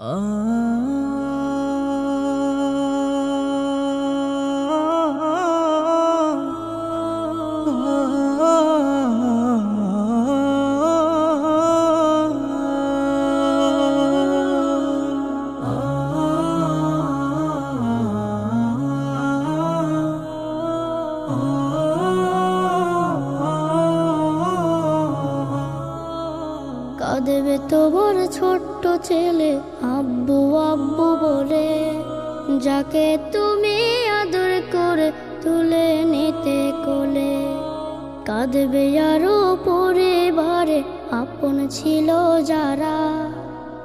কাঁদবে তোমার ছোট্ট ছেলে আব্বু আব্বু বলে, যাকে তুমি আদর করে তুলে নিতে কোলে। কাঁদবে আরো পরিবারে আপন ছিল যারা,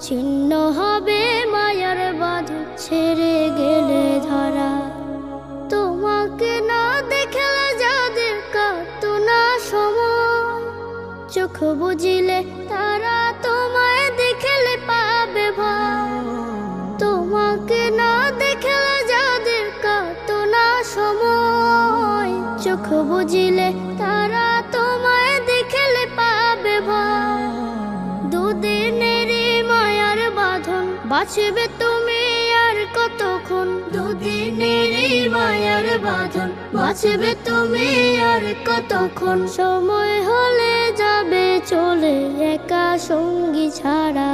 ছিন্ন হবে মায়ার বাঁধন ছেড়ে গেলে ধরা। তোমাকে না দেখলে যাদের কাটতো না সময়, চোখ বুঝিলে তারা তোমায় দেখলে পাবে ভয়। তোমাকে না দেখলে যাদের কাটতো না সময়, চোখ বুঝিলে তারা তোমায় দেখলে পাবে ভয়। দুদিনেরই মায়ার বাঁধন বাঁচবে তুমি আর কতক্ষণ। দুদিনেরই মায়ার বাঁধন বাঁচবে তুমি আর কতক্ষণ। সময় হলে যাবে চলে একা সঙ্গী ছাড়া,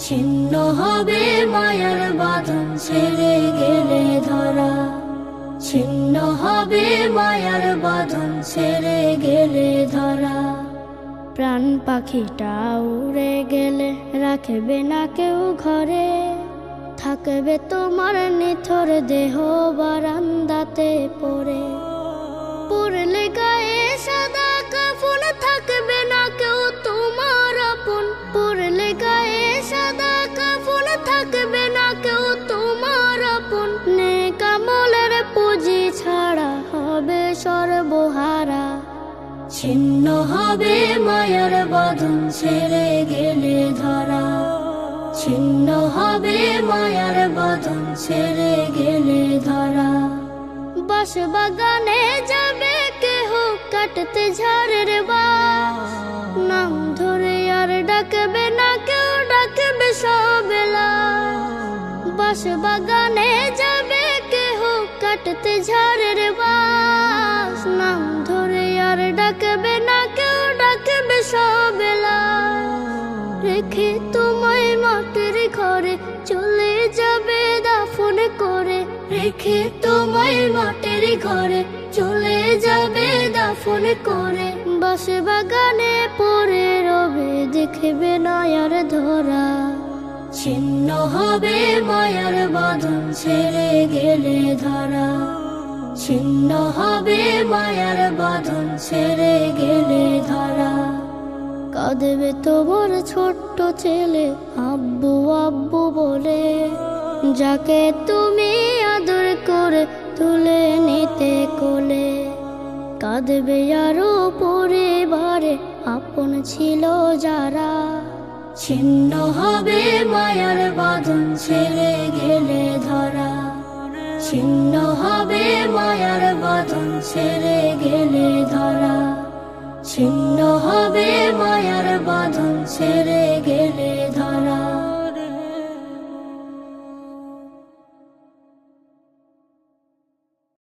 ছিন্ন হবে মায়ার বাঁধন ছেড়ে গেলে ধরা। ছিন্ন হবে মায়ার বাঁধন ছেড়ে গেলে ধরা। প্রাণ পাখিটা উড়ে গেলে রাখবে না কেউ ঘরে, থাকবে তোমার নিথর দেহ বারান্দাতে পড়ে। পড়লে গায়ে সাদা কাফন থাকবে না কেউ তোমার আপন। পড়লে গায়ে সাদা কাফন থাকবে না কেউ তোমার আপন। নেক আমলের পুঁজি ছাড়া হবে সর্বহারা, ছিন্ন হবে মায়ার বাঁধন ছেড়ে গেলে ধরা। ছিন্ন হবে মায়ার বাঁধন ছেড়ে গেলে ধরা। বাঁশ বাগানে যাবে কেহ কাটতে ঝাড়ের বাঁশ, নাম ধরে আর ডাকবে না কেউ, ডাকবে সবেলা। বাঁশ বাগানে যাবে কেহ কাটতে ঝাড়ের বাঁশ, নাম ধরে আর ডাকবে না কেউ, ডাকবে সবেলা। রেখে তোমায় মাটির ঘরে চলে যাবে দাফন করে। রেখে তোমায় মাটির ঘরে চলে যাবে দাফন করে। বাঁশ বাগানে পড়ে রবে দেখবে না আর ধরা। ছিন্ন হবে মায়ার বাঁধন ছেড়ে গেলে ধরা। ছিন্ন হবে মায়ার বাঁধন ছেড়ে গেলে ধরা। কাঁদবে তোমার ছোট্ট ছেলে আব্বু আব্বু বলে, যাকে তুমি আদর করে তুলে নিতে কোলে। কাঁদবে আরো পরিবারে আপন ছিল যারা, ছিন্ন হবে মায়ার বাঁধন ছেড়ে গেলে ধরা। ছিন্ন হবে মায়ার বাঁধন ছেড়ে গেলে ধরা। ছিন্ন হবে মায়ার বাঁধন ছেড়ে